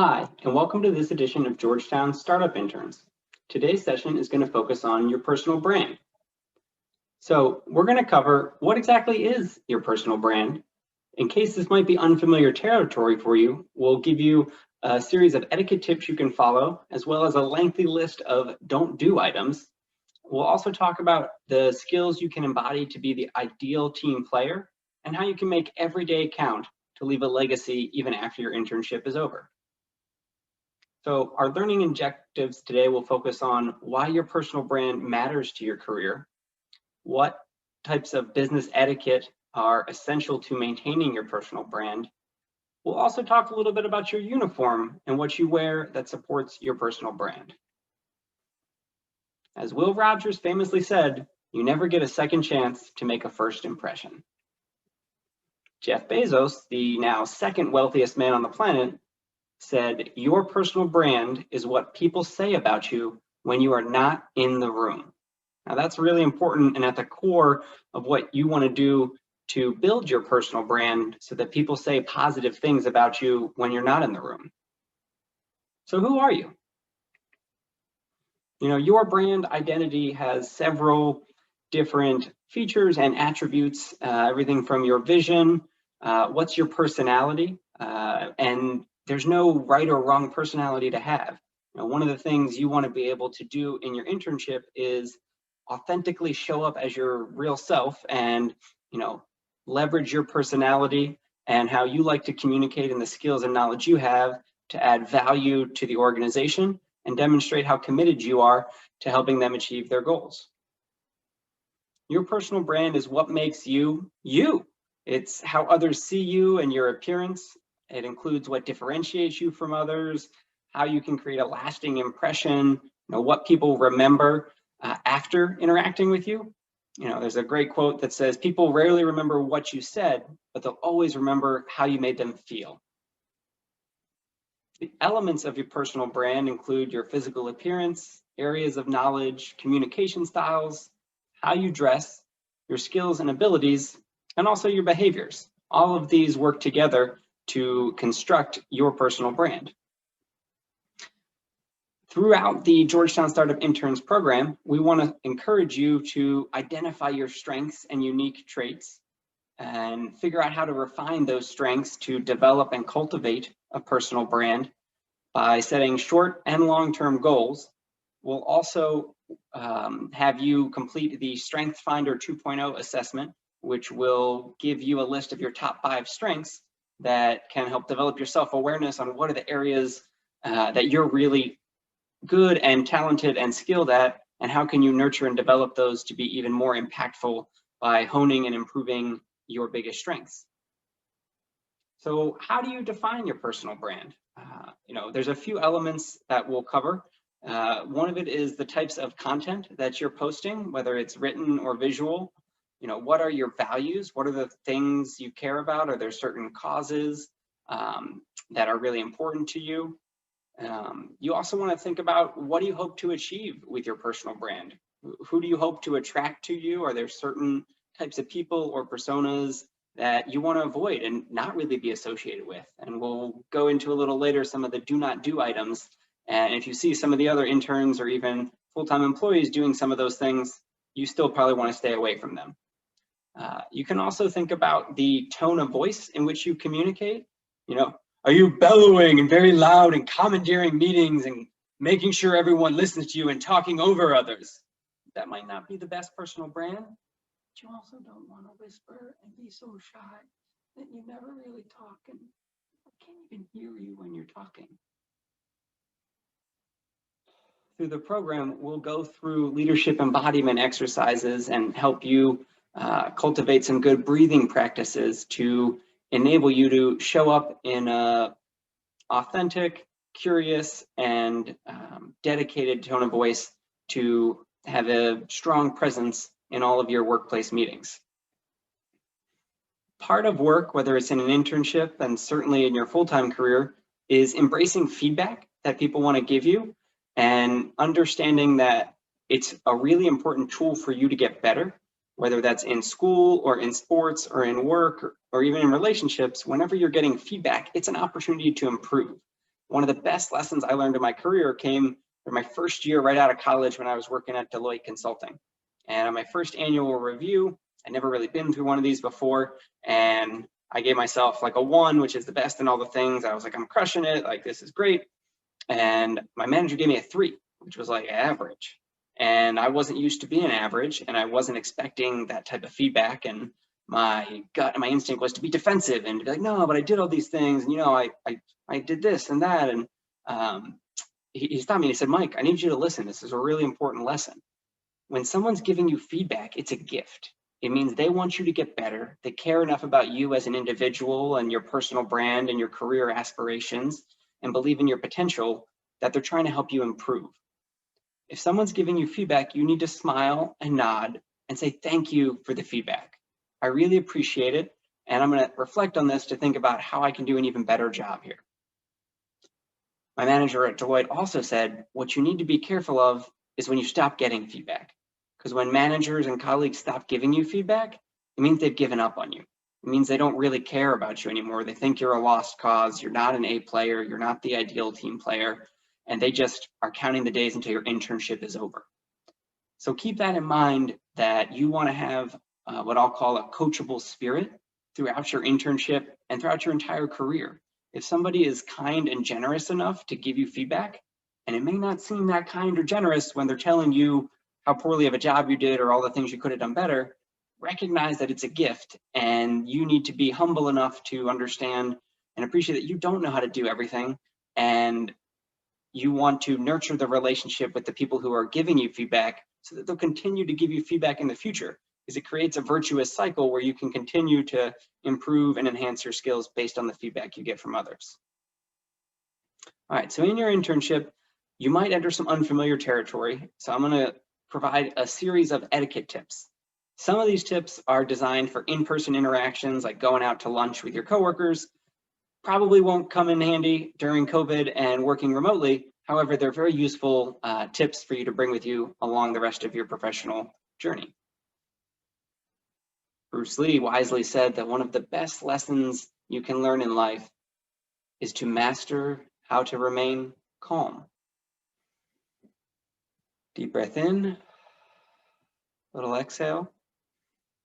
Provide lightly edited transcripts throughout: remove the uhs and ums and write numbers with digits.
Hi, and welcome to this edition of Georgetown Startup Interns. Today's session is going to focus on your personal brand. So we're going to cover what exactly is your personal brand. In case this might be unfamiliar territory for you, we'll give you a series of etiquette tips you can follow, as well as a lengthy list of don't do items. We'll also talk about the skills you can embody to be the ideal team player and how you can make every day count to leave a legacy even after your internship is over. So our learning objectives today will focus on why your personal brand matters to your career, what types of business etiquette are essential to maintaining your personal brand. We'll also talk a little bit about your uniform and what you wear that supports your personal brand. As Will Rogers famously said, you never get a second chance to make a first impression. Jeff Bezos, the now second wealthiest man on the planet, said, your personal brand is what people say about you when you are not in the room. Now that's really important and at the core of what you want to do to build your personal brand so that people say positive things about you when you're not in the room. So who are you? You know, your brand identity has several different features and attributes, everything from your vision, what's your personality, and there's no right or wrong personality to have. You know, one of the things you want to be able to do in your internship is authentically show up as your real self and, you know, leverage your personality and how you like to communicate and the skills and knowledge you have to add value to the organization and demonstrate how committed you are to helping them achieve their goals. Your personal brand is what makes you, you. It's how others see you and your appearance. It includes what differentiates you from others, how you can create a lasting impression, you know, what people remember after interacting with you. You know, there's a great quote that says, people rarely remember what you said, but they'll always remember how you made them feel. The elements of your personal brand include your physical appearance, areas of knowledge, communication styles, how you dress, your skills and abilities, and also your behaviors. All of these work together to construct your personal brand. Throughout the Georgetown Startup Interns program, we want to encourage you to identify your strengths and unique traits and figure out how to refine those strengths to develop and cultivate a personal brand by setting short and long-term goals. We'll also have you complete the Strength Finder 2.0 assessment, which will give you a list of your top 5 strengths that can help develop your self-awareness on what are the areas that you're really good and talented and skilled at, and how can you nurture and develop those to be even more impactful by honing and improving your biggest strengths. So how do you define your personal brand? You know, there's a few elements that we'll cover. One of it is the types of content that you're posting, whether it's written or visual. You know, what are your values? What are the things you care about? Are there certain causes that are really important to you? You also want to think about, what do you hope to achieve with your personal brand? Who do you hope to attract to you? Are there certain types of people or personas that you want to avoid and not really be associated with? And we'll go into a little later some of the do not do items. And if you see some of the other interns or even full-time employees doing some of those things, you still probably want to stay away from them. You can also think about the tone of voice in which you communicate. You know, are you bellowing and very loud and commandeering meetings and making sure everyone listens to you and talking over others? That might not be the best personal brand. But you also don't want to whisper and be so shy that you never really talk and I can't even hear you when you're talking. Through the program, we'll go through leadership embodiment exercises and help you cultivate some good breathing practices to enable you to show up in a authentic, curious, and dedicated tone of voice to have a strong presence in all of your workplace meetings. Part of work, whether it's in an internship and certainly in your full-time career, is embracing feedback that people want to give you and understanding that it's a really important tool for you to get better, whether that's in school or in sports or in work or even in relationships. Whenever you're getting feedback, it's an opportunity to improve. One of the best lessons I learned in my career came from my first year right out of college when I was working at Deloitte Consulting. And on my first annual review, I'd never really been through one of these before, and I gave myself like a 1, which is the best in all the things. I was like, I'm crushing it, like this is great. And my manager gave me a 3, which was like average. And I wasn't used to being average, and I wasn't expecting that type of feedback. And my gut and my instinct was to be defensive and to be like, no, but I did all these things, and I did this and that. And he stopped me and he said, Mike, I need you to listen. This is a really important lesson. When someone's giving you feedback, it's a gift. It means they want you to get better. They care enough about you as an individual and your personal brand and your career aspirations and believe in your potential that they're trying to help you improve. If someone's giving you feedback, you need to smile and nod and say, thank you for the feedback. I really appreciate it. And I'm going to reflect on this to think about how I can do an even better job here. My manager at Deloitte also said, what you need to be careful of is when you stop getting feedback. Because when managers and colleagues stop giving you feedback, it means they've given up on you. It means they don't really care about you anymore. They think you're a lost cause. You're not an A player. You're not the ideal team player. And they just are counting the days until your internship is over. So keep that in mind, that you want to have what I'll call a coachable spirit throughout your internship and throughout your entire career. If somebody is kind and generous enough to give you feedback, and it may not seem that kind or generous when they're telling you how poorly of a job you did or all the things you could have done better, recognize that it's a gift, and you need to be humble enough to understand and appreciate that you don't know how to do everything, and you want to nurture the relationship with the people who are giving you feedback so that they'll continue to give you feedback in the future, because it creates a virtuous cycle where you can continue to improve and enhance your skills based on the feedback you get from others. All right, so in your internship, you might enter some unfamiliar territory. So I'm going to provide a series of etiquette tips. Some of these tips are designed for in-person interactions, like going out to lunch with your coworkers. Probably won't come in handy during COVID and working remotely. However, they're very useful tips for you to bring with you along the rest of your professional journey. Bruce Lee wisely said that one of the best lessons you can learn in life is to master how to remain calm. Deep breath in, little exhale.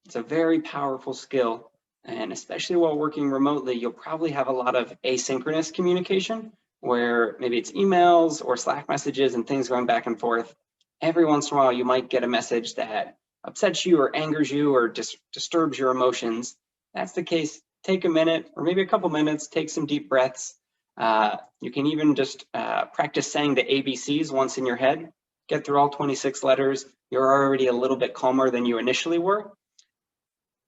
It's a very powerful skill, and especially while working remotely, you'll probably have a lot of asynchronous communication where maybe it's emails or Slack messages and things going back and forth. Every once in a while, you might get a message that upsets you or angers you or disturbs your emotions. That's the case. Take a minute or maybe a couple minutes, take some deep breaths. You can even just practice saying the ABCs once in your head. Get through all 26 letters. You're already a little bit calmer than you initially were.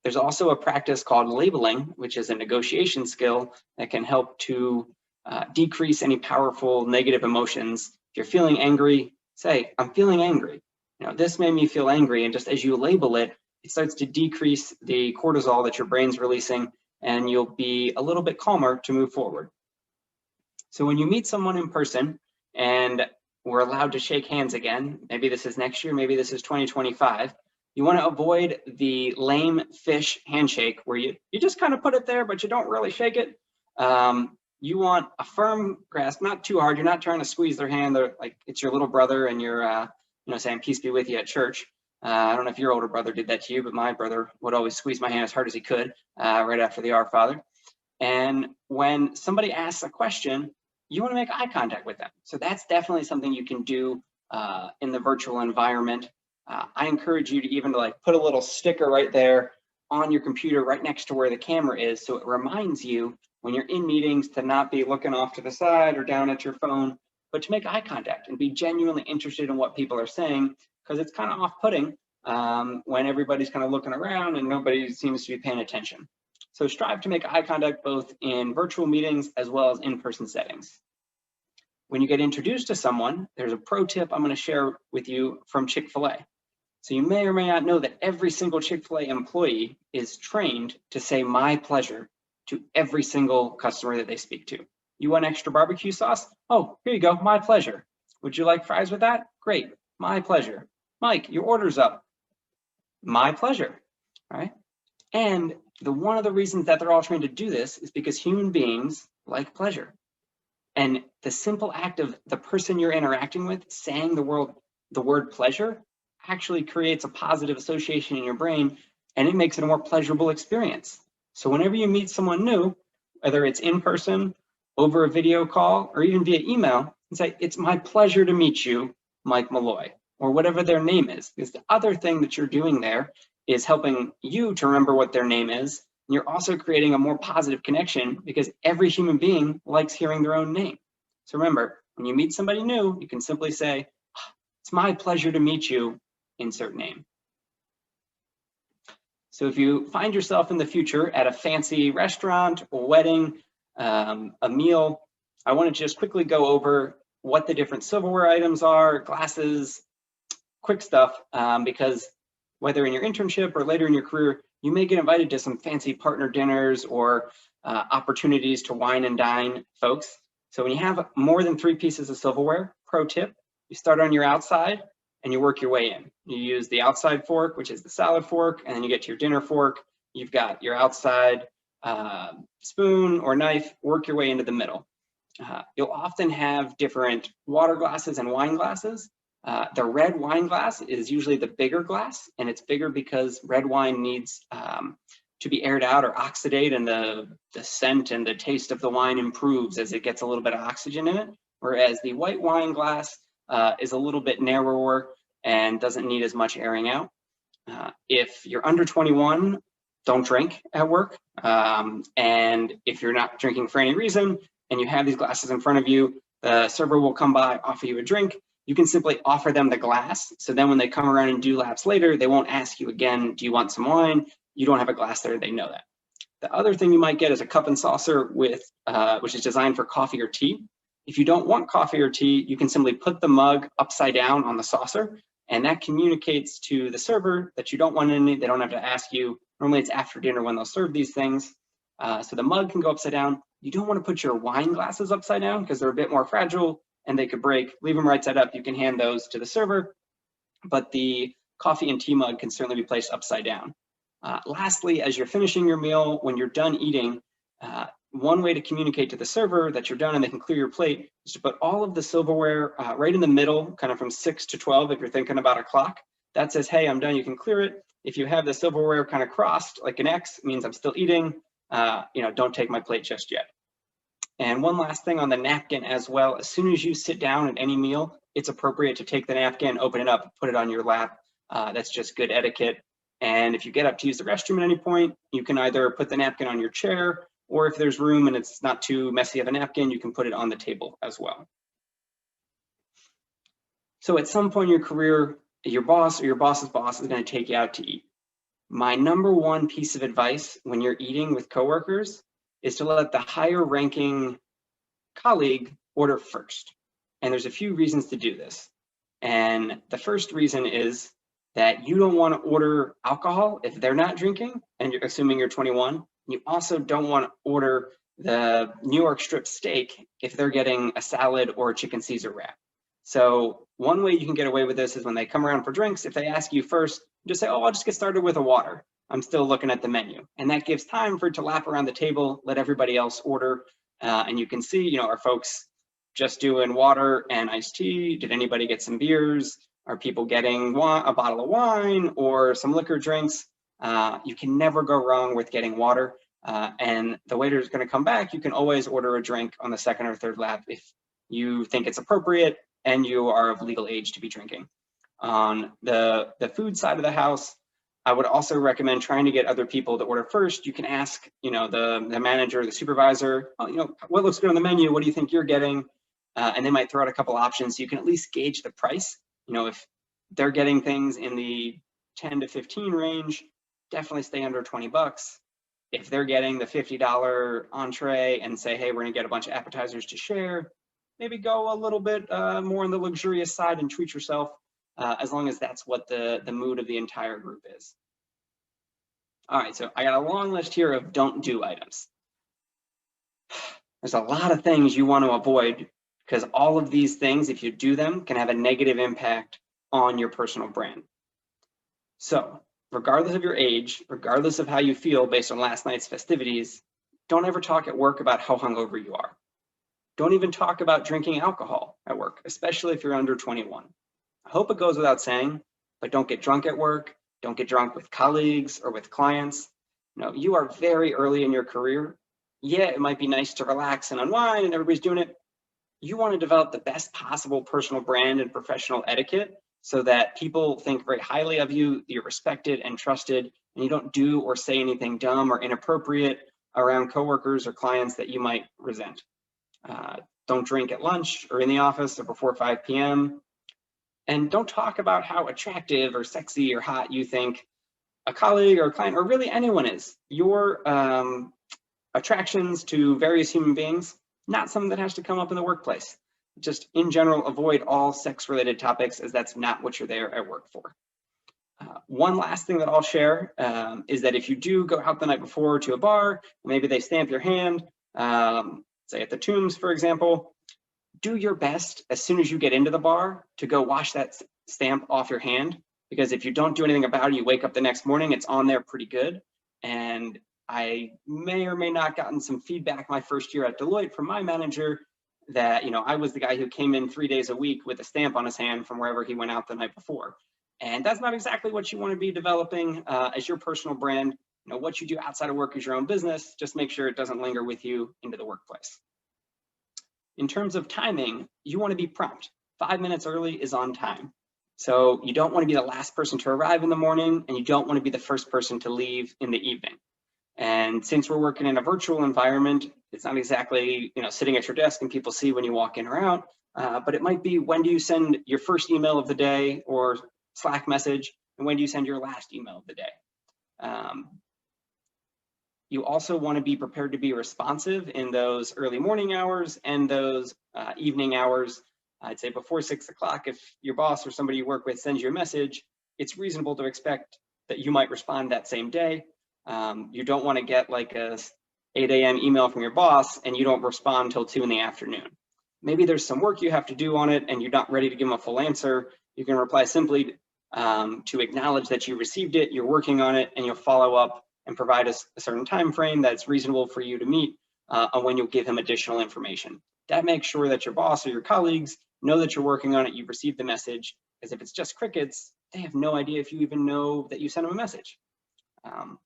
There's also a practice called labeling, which is a negotiation skill that can help to decrease any powerful negative emotions. If you're feeling angry, say, I'm feeling angry. This made me feel angry. And just as you label it, it starts to decrease the cortisol that your brain's releasing, and you'll be a little bit calmer to move forward. So when you meet someone in person and we're allowed to shake hands again, maybe this is next year, maybe this is 2025, you want to avoid the lame fish handshake where you just kind of put it there, but you don't really shake it. You want a firm grasp, not too hard. You're not trying to squeeze their hand. They're like it's your little brother and you're saying peace be with you at church. I don't know if your older brother did that to you, but my brother would always squeeze my hand as hard as he could right after the Our Father. And when somebody asks a question, you want to make eye contact with them. So that's definitely something you can do in the virtual environment. I encourage you to even put a little sticker right there on your computer right next to where the camera is, so it reminds you when you're in meetings to not be looking off to the side or down at your phone, but to make eye contact and be genuinely interested in what people are saying, because it's kind of off-putting when everybody's kind of looking around and nobody seems to be paying attention. So strive to make eye contact both in virtual meetings as well as in-person settings. When you get introduced to someone, there's a pro tip I'm going to share with you from Chick-fil-A. So you may or may not know that every single Chick-fil-A employee is trained to say my pleasure to every single customer that they speak to. You want extra barbecue sauce? Oh, here you go, my pleasure. Would you like fries with that? Great, my pleasure. Mike, your order's up. My pleasure, right? And one of the reasons that they're all trained to do this is because human beings like pleasure. And the simple act of the person you're interacting with saying the word pleasure actually creates a positive association in your brain, and it makes it a more pleasurable experience. So whenever you meet someone new, whether it's in person, over a video call, or even via email, and say, "It's my pleasure to meet you, Mike Malloy," or whatever their name is. Because the other thing that you're doing there is helping you to remember what their name is. And you're also creating a more positive connection because every human being likes hearing their own name. So remember, when you meet somebody new, you can simply say, "It's my pleasure to meet you," insert name. So if you find yourself in the future at a fancy restaurant, a wedding, a meal, I want to just quickly go over what the different silverware items are, glasses, quick stuff, because whether in your internship or later in your career, you may get invited to some fancy partner dinners or opportunities to wine and dine folks. So when you have more than 3 pieces of silverware, pro tip, you start on your outside and you work your way in. You use the outside fork, which is the salad fork, and then you get to your dinner fork. You've got your outside spoon or knife, work your way into the middle. You'll often have different water glasses and wine glasses. The red wine glass is usually the bigger glass, and it's bigger because red wine needs to be aired out or oxidate, and the scent and the taste of the wine improves as it gets a little bit of oxygen in it, whereas the white wine glass is a little bit narrower and doesn't need as much airing out. If you're under 21, don't drink at work. And if you're not drinking for any reason and you have these glasses in front of you, the server will come by, offer you a drink. You can simply offer them the glass. So then when they come around and do laps later, they won't ask you again, "Do you want some wine?" You don't have a glass there, they know that. The other thing you might get is a cup and saucer with, which is designed for coffee or tea. If you don't want coffee or tea, you can simply put the mug upside down on the saucer, and that communicates to the server that you don't want any, they don't have to ask you. Normally it's after dinner when they'll serve these things. So the mug can go upside down. You don't want to put your wine glasses upside down because they're a bit more fragile and they could break. Leave them right side up. You can hand those to the server, but the coffee and tea mug can certainly be placed upside down. Lastly, as you're finishing your meal, when you're done eating, one way to communicate to the server that you're done and they can clear your plate is to put all of the silverware right in the middle, kind of from 6 to 12 if you're thinking about a clock. That says, "Hey, I'm done, you can clear it." If you have the silverware kind of crossed like an X, it means I'm still eating. Don't take my plate just yet. And one last thing on the napkin as well, as soon as you sit down at any meal, it's appropriate to take the napkin, open it up, put it on your lap. That's just good etiquette. And if you get up to use the restroom at any point, you can either put the napkin on your chair, or if there's room and it's not too messy of a napkin, you can put it on the table as well. So at some point in your career, your boss or your boss's boss is going to take you out to eat. My number one piece of advice when you're eating with coworkers is to let the higher ranking colleague order first. And there's a few reasons to do this. And the first reason is that you don't want to order alcohol if they're not drinking, and you're assuming you're 21. You also don't want to order the New York strip steak if they're getting a salad or a chicken Caesar wrap. So one way you can get away with this is when they come around for drinks, if they ask you first, just say, "Oh, I'll just get started with a water. I'm still looking at the menu." And that gives time for it to lap around the table, let everybody else order. And you can see, are folks just doing water and iced tea? Did anybody get some beers? Are people getting a bottle of wine or some liquor drinks? You can never go wrong with getting water. And the waiter is going to come back. You can always order a drink on the second or third lap if you think it's appropriate and you are of legal age to be drinking. On the food side of the house, I would also recommend trying to get other people to order first. You can ask, the manager, the supervisor, "What looks good on the menu? What do you think you're getting?" And they might throw out a couple options so you can at least gauge the price. If they're getting things in the 10 to 15 range, definitely stay under 20 bucks. If they're getting the $50 entree and say, "Hey, we're gonna get a bunch of appetizers to share," maybe go a little bit more on the luxurious side and treat yourself, as long as that's what the mood of the entire group is. All right, so I got a long list here of don't do items. There's a lot of things you want to avoid because all of these things, if you do them, can have a negative impact on your personal brand. So regardless of your age, regardless of how you feel based on last night's festivities, don't ever talk at work about how hungover you are. Don't even talk about drinking alcohol at work, especially if you're under 21. I hope it goes without saying, but don't get drunk at work. Don't get drunk with colleagues or with clients. No, you are very early in your career. Yeah, it might be nice to relax and unwind and everybody's doing it. You want to develop the best possible personal brand and professional etiquette so that people think very highly of you, you're respected and trusted, and you don't do or say anything dumb or inappropriate around coworkers or clients that you might resent. Don't drink at lunch or in the office or before 5 p.m. And don't talk about how attractive or sexy or hot you think a colleague or a client or really anyone is. Your attractions to various human beings, not something that has to come up in the workplace. Just in general, avoid all sex-related topics, as that's not what you're there at work for. One last thing that I'll share is that if you do go out the night before to a bar, maybe they stamp your hand, say at the Tombs, for example, do your best as soon as you get into the bar to go wash that stamp off your hand, because if you don't do anything about it, you wake up the next morning, it's on there pretty good. And I may or may not gotten some feedback my first year at Deloitte from my manager that, I was the guy who came in 3 days a week with a stamp on his hand from wherever he went out the night before. And that's not exactly what you want to be developing as your personal brand. What you do outside of work is your own business. Just make sure it doesn't linger with you into the workplace. In terms of timing, you want to be prompt. 5 minutes early is on time. So you don't want to be the last person to arrive in the morning, and you don't want to be the first person to leave in the evening. And since we're working in a virtual environment, it's not exactly sitting at your desk and people see when you walk in or out, but it might be, when do you send your first email of the day or Slack message, and when do you send your last email of the day? You also want to be prepared to be responsive in those early morning hours and those evening hours. I'd say before 6 o'clock, if your boss or somebody you work with sends you a message, it's reasonable to expect that you might respond that same day. You don't want to get like a 8 a.m. email from your boss and you don't respond until 2 in the afternoon. Maybe there's some work you have to do on it and you're not ready to give them a full answer. You can reply simply to acknowledge that you received it, you're working on it, and you'll follow up and provide a certain time frame that's reasonable for you to meet on when you'll give him additional information. That makes sure that your boss or your colleagues know that you're working on it, you've received the message, because if it's just crickets, they have no idea if you even know that you sent them a message. And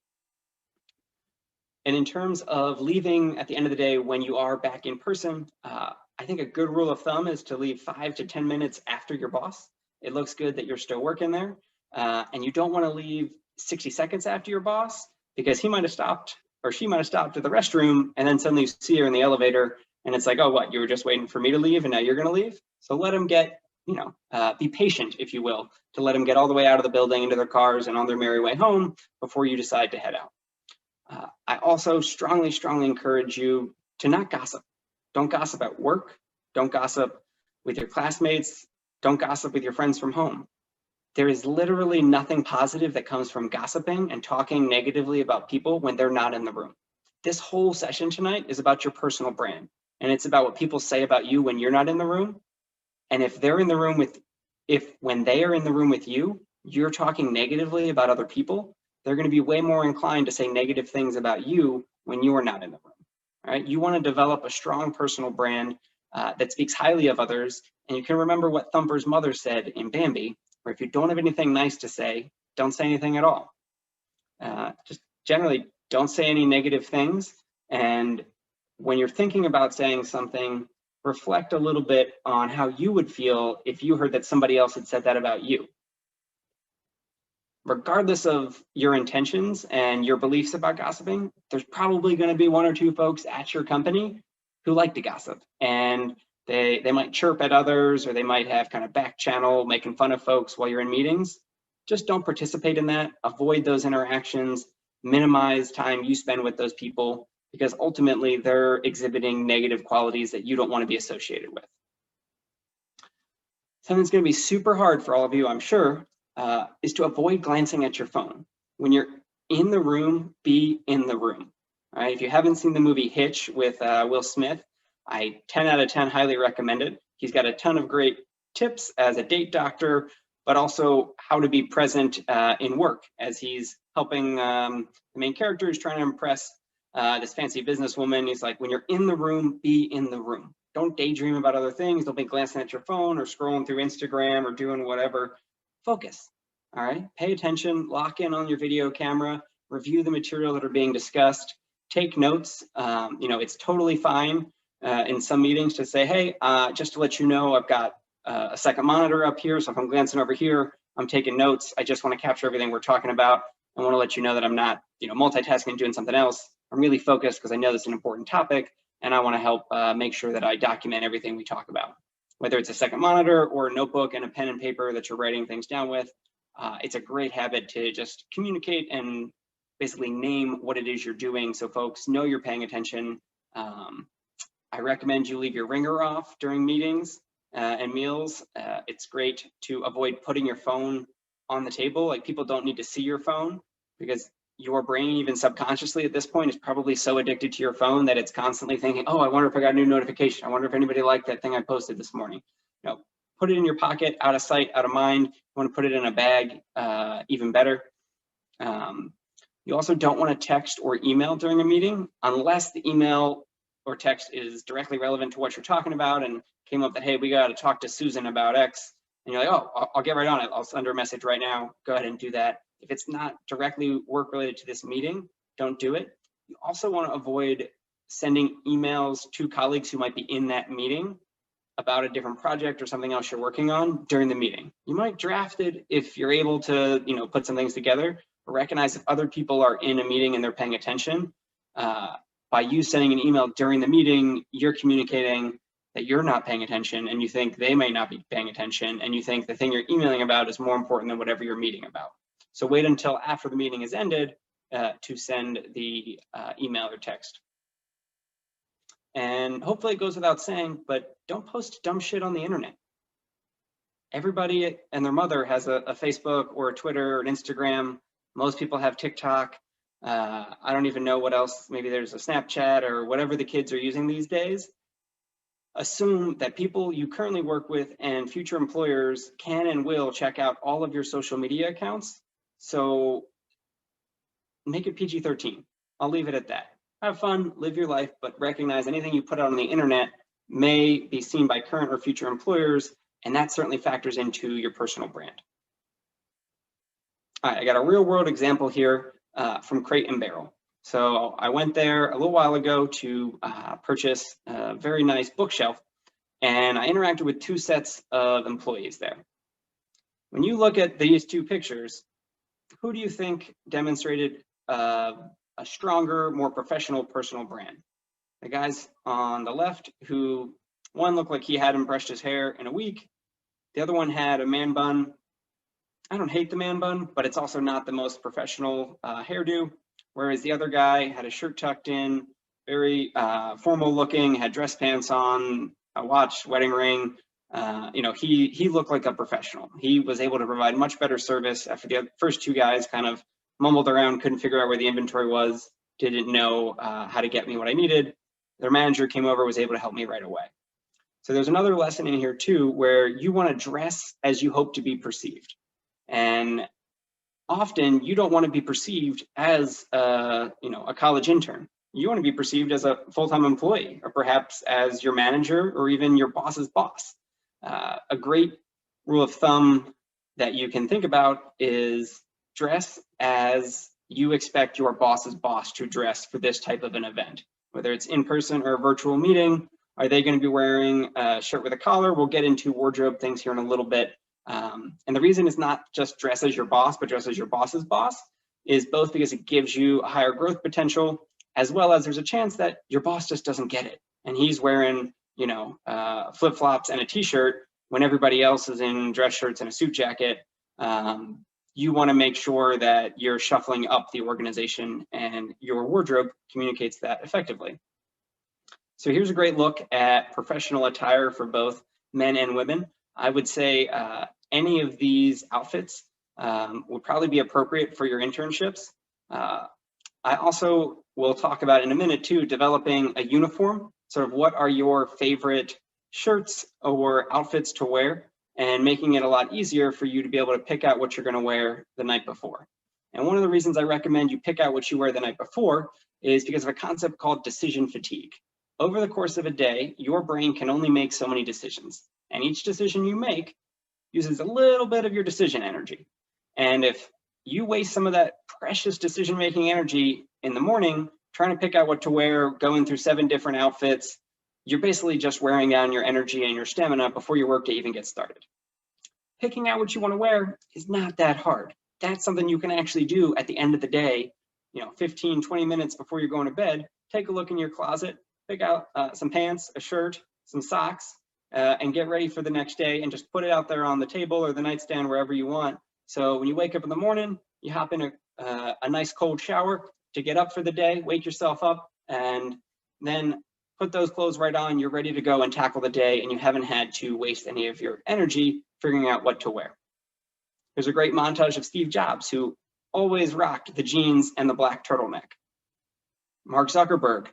in terms of leaving at the end of the day when you are back in person, I think a good rule of thumb is to leave 5 to 10 minutes after your boss. It looks good that you're still working there, and you don't want to leave 60 seconds after your boss, because he might have stopped or she might have stopped at the restroom, and then suddenly you see her in the elevator and it's like, oh, what, you were just waiting for me to leave and now you're going to leave? So let them get, be patient, if you will, to let them get all the way out of the building into their cars and on their merry way home before you decide to head out. I also strongly encourage you to not gossip. Don't gossip at work. Don't gossip with your classmates. Don't gossip with your friends from home. There is literally nothing positive that comes from gossiping and talking negatively about people when they're not in the room. This whole session tonight is about your personal brand, and it's about what people say about you when you're not in the room. And if they're in the room when they are in the room with you, you're talking negatively about other people, they're going to be way more inclined to say negative things about you when you are not in the room. All right? You want to develop a strong personal brand that speaks highly of others. And you can remember what Thumper's mother said in Bambi, where if you don't have anything nice to say, don't say anything at all. Just generally don't say any negative things. And when you're thinking about saying something, reflect a little bit on how you would feel if you heard that somebody else had said that about you. Regardless of your intentions and your beliefs about gossiping, there's probably going to be 1 or 2 folks at your company who like to gossip, and they might chirp at others, or they might have kind of back channel making fun of folks while you're in meetings. Just don't participate in that. Avoid those interactions. Minimize time you spend with those people, because ultimately they're exhibiting negative qualities that you don't want to be associated with. Something that's going to be super hard for all of you, I'm sure, is to avoid glancing at your phone. When you're in the room, be in the room. All right? If you haven't seen the movie Hitch with Will Smith, I 10 out of 10 highly recommend it. He's got a ton of great tips as a date doctor, but also how to be present in work as he's helping the main character who's trying to impress this fancy businesswoman. He's like, when you're in the room, be in the room. Don't daydream about other things. Don't be glancing at your phone or scrolling through Instagram or doing whatever. Focus, all right? Pay attention, lock in on your video camera, review the material that are being discussed, take notes. It's totally fine in some meetings to say, hey, just to let you know, I've got a second monitor up here. So if I'm glancing over here, I'm taking notes. I just want to capture everything we're talking about. I want to let you know that I'm not, multitasking, doing something else. I'm really focused because I know this is an important topic, and I want to help make sure that I document everything we talk about. Whether it's a second monitor or a notebook and a pen and paper that you're writing things down with, it's a great habit to just communicate and basically name what it is you're doing so folks know you're paying attention. I recommend you leave your ringer off during meetings and meals. It's great to avoid putting your phone on the table. Like, people don't need to see your phone, because your brain, even subconsciously at this point, is probably so addicted to your phone that it's constantly thinking, oh, I wonder if I got a new notification. I wonder if anybody liked that thing I posted this morning. Put it in your pocket, out of sight, out of mind. You want to put it in a bag, even better. You also don't want to text or email during a meeting unless the email or text is directly relevant to what you're talking about and came up that, hey, we got to talk to Susan about X. And you're like, oh, I'll get right on it. I'll send her a message right now. Go ahead and do that. If it's not directly work related to this meeting, don't do it. You also want to avoid sending emails to colleagues who might be in that meeting about a different project or something else you're working on during the meeting. You might draft it if you're able to, put some things together, but recognize if other people are in a meeting and they're paying attention. By you sending an email during the meeting, you're communicating that you're not paying attention, and you think they may not be paying attention, and you think the thing you're emailing about is more important than whatever you're meeting about. So wait until after the meeting is ended to send the email or text. And hopefully it goes without saying, but don't post dumb shit on the internet. Everybody and their mother has a Facebook or a Twitter or an Instagram. Most people have TikTok. I don't even know what else. Maybe there's a Snapchat or whatever the kids are using these days. Assume that people you currently work with and future employers can and will check out all of your social media accounts. So make it PG-13. I'll leave it at that. Have fun, live your life, but recognize anything you put out on the internet may be seen by current or future employers, and that certainly factors into your personal brand. All right, I got a real world example here from Crate and Barrel. So I went there a little while ago to purchase a very nice bookshelf, and I interacted with two sets of employees there. When you look at these two pictures, who do you think demonstrated a stronger, more professional personal brand? The guys on the left, who one looked like he hadn't brushed his hair in a week. The other one had a man bun. I don't hate the man bun, but it's also not the most professional hairdo. Whereas the other guy had a shirt tucked in, very formal looking, had dress pants on, a watch, wedding ring. He looked like a professional. He was able to provide much better service after the first two guys kind of mumbled around, couldn't figure out where the inventory was, didn't know how to get me what I needed. Their manager came over, was able to help me right away. So there's another lesson in here too, where you want to dress as you hope to be perceived. And often you don't want to be perceived as a college intern. You want to be perceived as a full-time employee, or perhaps as your manager, or even your boss's boss. A great rule of thumb that you can think about is dress as you expect your boss's boss to dress for this type of an event. Whether it's in person or a virtual meeting, are they going to be wearing a shirt with a collar? We'll get into wardrobe things here in a little bit. And the reason it's not just dress as your boss, but dress as your boss's boss, is both because it gives you a higher growth potential, as well as there's a chance that your boss just doesn't get it. And he's wearing, flip-flops and a t-shirt when everybody else is in dress shirts and a suit jacket. You want to make sure that you're shuffling up the organization, and your wardrobe communicates that effectively. So here's a great look at professional attire for both men and women. I would say any of these outfits would probably be appropriate for your internships. I also will talk about in a minute too, developing a uniform, sort of what are your favorite shirts or outfits to wear, and making it a lot easier for you to be able to pick out what you're going to wear the night before. And one of the reasons I recommend you pick out what you wear the night before is because of a concept called decision fatigue. Over the course of a day, your brain can only make so many decisions. And each decision you make uses a little bit of your decision energy. And if you waste some of that precious decision-making energy in the morning, trying to pick out what to wear, going through 7 different outfits, you're basically just wearing down your energy and your stamina before your workday even gets started. Picking out what you want to wear is not that hard. That's something you can actually do at the end of the day, 15, 20 minutes before you're going to bed. Take a look in your closet, pick out some pants, a shirt, some socks, and get ready for the next day, and just put it out there on the table or the nightstand, wherever you want. So when you wake up in the morning, you hop in a nice cold shower to get up for the day, wake yourself up, and then put those clothes right on. You're ready to go and tackle the day, and you haven't had to waste any of your energy figuring out what to wear. There's a great montage of Steve Jobs, who always rocked the jeans and the black turtleneck. Mark Zuckerberg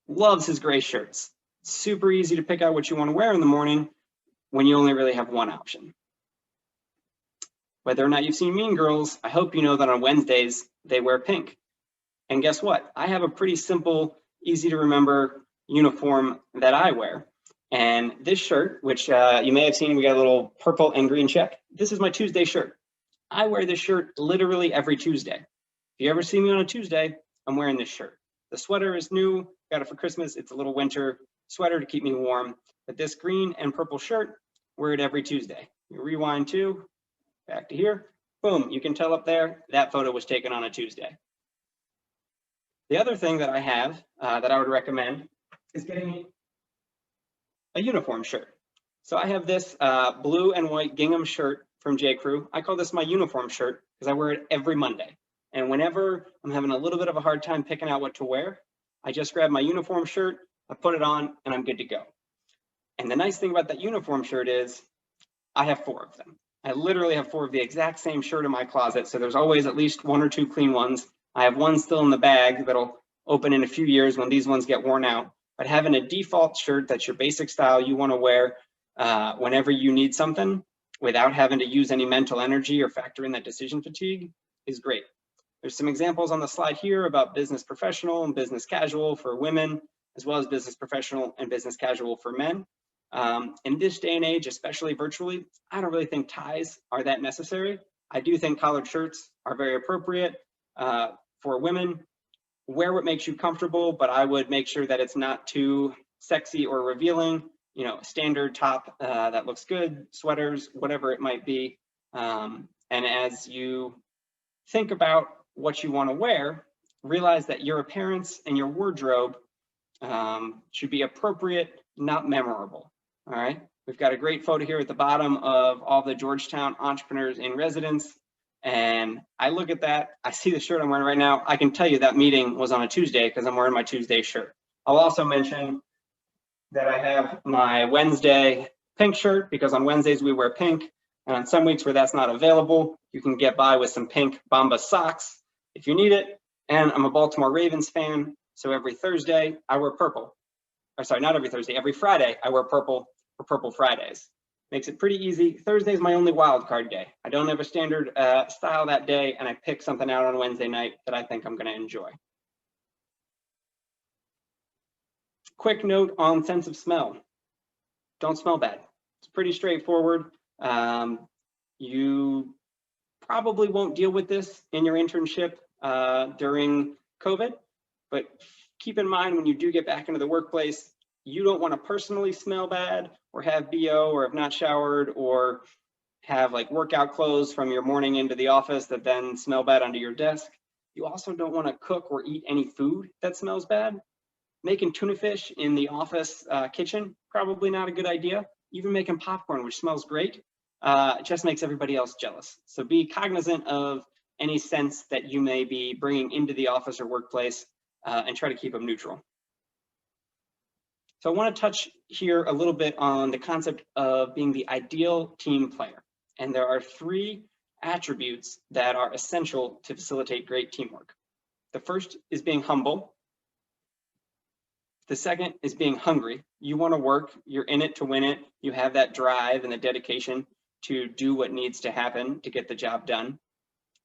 loves his gray shirts. It's super easy to pick out what you want to wear in the morning when you only really have one option. Whether or not you've seen Mean Girls, I hope you know that on Wednesdays, they wear pink. And guess what? I have a pretty simple, easy to remember uniform that I wear. And this shirt, which you may have seen, we got a little purple and green check. This is my Tuesday shirt. I wear this shirt literally every Tuesday. If you ever see me on a Tuesday, I'm wearing this shirt. The sweater is new, got it for Christmas. It's a little winter sweater to keep me warm. But this green and purple shirt, wear it every Tuesday. You rewind to, back to here, boom, you can tell up there, that photo was taken on a Tuesday. The other thing that I have that I would recommend is getting a uniform shirt. So I have this blue and white gingham shirt from J. Crew. I call this my uniform shirt because I wear it every Monday. And whenever I'm having a little bit of a hard time picking out what to wear, I just grab my uniform shirt, I put it on, and I'm good to go. And the nice thing about that uniform shirt is I have 4 of them. I literally have 4 of the exact same shirt in my closet, so there's always at least 1 or 2 clean ones. I have 1 still in the bag that'll open in a few years when these ones get worn out. But having a default shirt that's your basic style you want to wear whenever you need something without having to use any mental energy or factor in that decision fatigue is great. There's some examples on the slide here about business professional and business casual for women, as well as business professional and business casual for men. In this day and age, especially virtually, I don't really think ties are that necessary. I do think collared shirts are very appropriate for women. Wear what makes you comfortable, but I would make sure that it's not too sexy or revealing. Standard top that looks good, sweaters, whatever it might be. And as you think about what you want to wear, realize that your appearance and your wardrobe should be appropriate, not memorable. All right, we've got a great photo here at the bottom of all the Georgetown entrepreneurs in residence. And I look at that, I see the shirt I'm wearing right now. I can tell you that meeting was on a Tuesday because I'm wearing my Tuesday shirt. I'll also mention that I have my Wednesday pink shirt because on Wednesdays we wear pink. And on some weeks where that's not available, you can get by with some pink Bombas socks if you need it. And I'm a Baltimore Ravens fan, so every Thursday I wear purple. Or sorry, not every Thursday, every Friday I wear purple for Purple Fridays. Makes it pretty easy. Thursday is my only wild card day. I don't have a standard style that day, and I pick something out on Wednesday night that I think I'm going to enjoy. Quick note on sense of smell. Don't smell bad. It's pretty straightforward. You probably won't deal with this in your internship during COVID, but keep in mind when you do get back into the workplace, you don't want to personally smell bad or have BO or have not showered or have like workout clothes from your morning into the office that then smell bad under your desk. You also don't want to cook or eat any food that smells bad. Making tuna fish in the office kitchen, probably not a good idea. Even making popcorn, which smells great, it just makes everybody else jealous. So be cognizant of any scents that you may be bringing into the office or workplace and try to keep them neutral. So I want to touch here a little bit on the concept of being the ideal team player. And there are 3 attributes that are essential to facilitate great teamwork. The first is being humble. The second is being hungry. You want to work, you're in it to win it. You have that drive and the dedication to do what needs to happen to get the job done.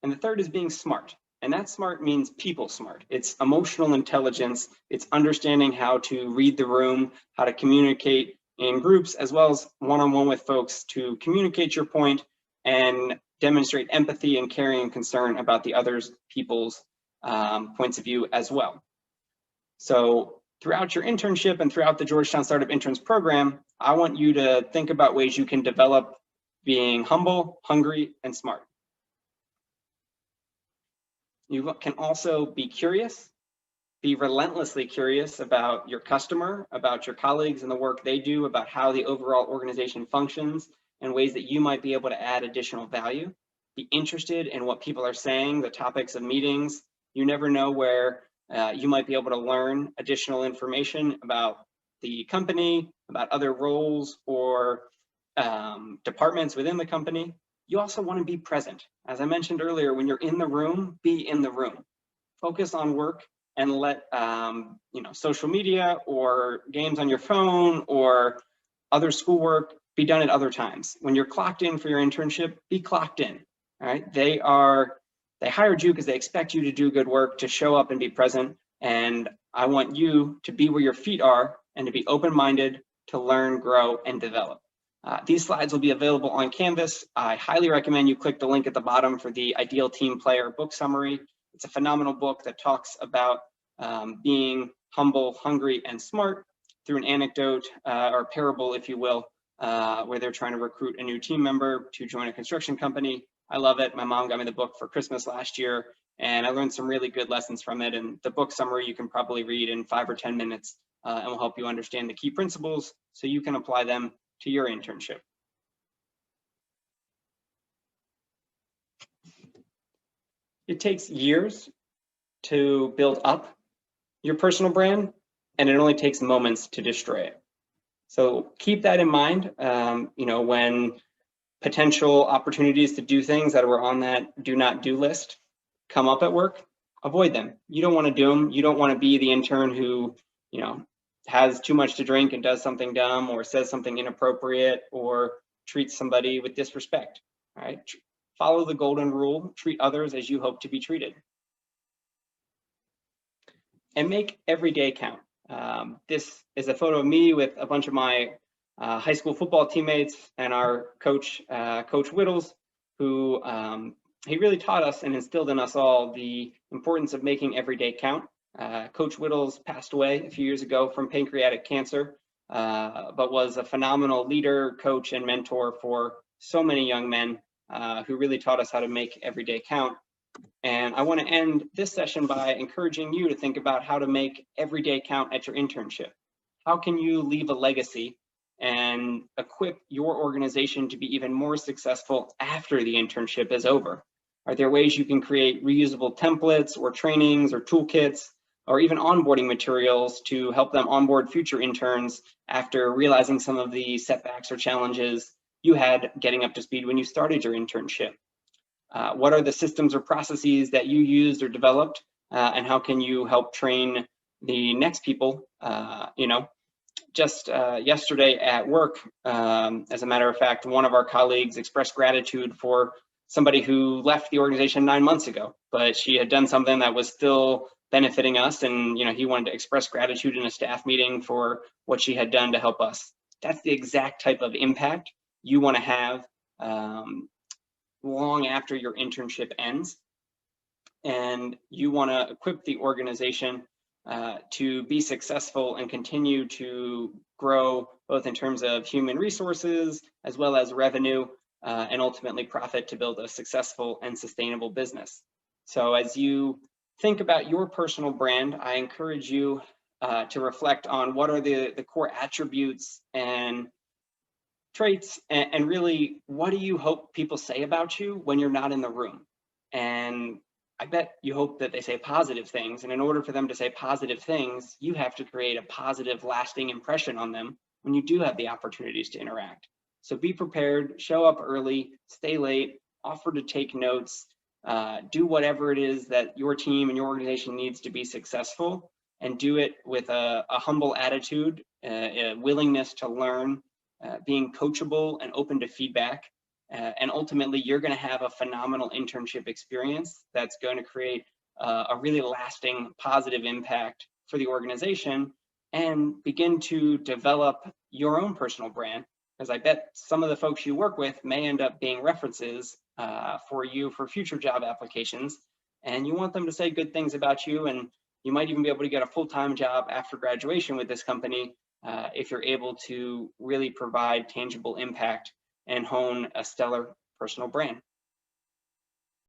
And the third is being smart. And that smart means people smart. It's emotional intelligence. It's understanding how to read the room, how to communicate in groups, as well as one-on-one with folks to communicate your point and demonstrate empathy and caring and concern about the other people's points of view as well. So throughout your internship and throughout the Georgetown Startup Interns program, I want you to think about ways you can develop being humble, hungry, and smart. You can also be curious, be relentlessly curious about your customer, about your colleagues and the work they do, about how the overall organization functions, and ways that you might be able to add additional value. Be interested in what people are saying, the topics of meetings. You never know where you might be able to learn additional information about the company, about other roles or departments within the company. You also want to be present. As I mentioned earlier, when you're in the room, be in the room. Focus on work and let social media or games on your phone or other schoolwork be done at other times. When you're clocked in for your internship, be clocked in. All right, they hired you because they expect you to do good work, to show up and be present. And I want you to be where your feet are and to be open-minded, to learn, grow, and develop. These slides will be available on Canvas. I highly recommend you click the link at the bottom for the Ideal Team Player book summary. It's a phenomenal book that talks about being humble, hungry, and smart through an anecdote or parable, if you will, where they're trying to recruit a new team member to join a construction company. I love it. My mom got me the book for Christmas last year, and I learned some really good lessons from it. And the book summary you can probably read in 5 or 10 minutes and will help you understand the key principles so you can apply them to your internship. It takes years to build up your personal brand, and it only takes moments to destroy it. So keep that in mind, when potential opportunities to do things that were on that do not do list come up at work, avoid them. You don't want to do them. You don't want to be the intern who, has too much to drink and does something dumb or says something inappropriate or treats somebody with disrespect. All right. Follow the golden rule, treat others as you hope to be treated. And make every day count. This is a photo of me with a bunch of my high school football teammates and our coach, Coach Whittles, who he really taught us and instilled in us all the importance of making every day count. Coach Whittles passed away a few years ago from pancreatic cancer, but was a phenomenal leader, coach, and mentor for so many young men who really taught us how to make every day count. And I want to end this session by encouraging you to think about how to make every day count at your internship. How can you leave a legacy and equip your organization to be even more successful after the internship is over? Are there ways you can create reusable templates or trainings or toolkits or even onboarding materials to help them onboard future interns after realizing some of the setbacks or challenges you had getting up to speed when you started your internship? What are the systems or processes that you used or developed, and how can you help train the next people? Just yesterday at work, as a matter of fact, one of our colleagues expressed gratitude for somebody who left the organization 9 months ago, but she had done something that was still benefiting us, and he wanted to express gratitude in a staff meeting for what she had done to help us. That's the exact type of impact you want to have long after your internship ends, and you want to equip the organization to be successful and continue to grow both in terms of human resources as well as revenue and ultimately profit to build a successful and sustainable business. So as you think about your personal brand, I encourage you to reflect on what are the core attributes and traits, and really, what do you hope people say about you when you're not in the room? And I bet you hope that they say positive things. And in order for them to say positive things, you have to create a positive, lasting impression on them when you do have the opportunities to interact. So be prepared, show up early, stay late, offer to take notes, do whatever it is that your team and your organization needs to be successful, and do it with a humble attitude, a willingness to learn, being coachable and open to feedback, And ultimately, you're going to have a phenomenal internship experience that's going to create a really lasting positive impact for the organization, and begin to develop your own personal brand. Because I bet some of the folks you work with may end up being references for you for future job applications, and you want them to say good things about you, and you might even be able to get a full-time job after graduation with this company if you're able to really provide tangible impact and hone a stellar personal brand.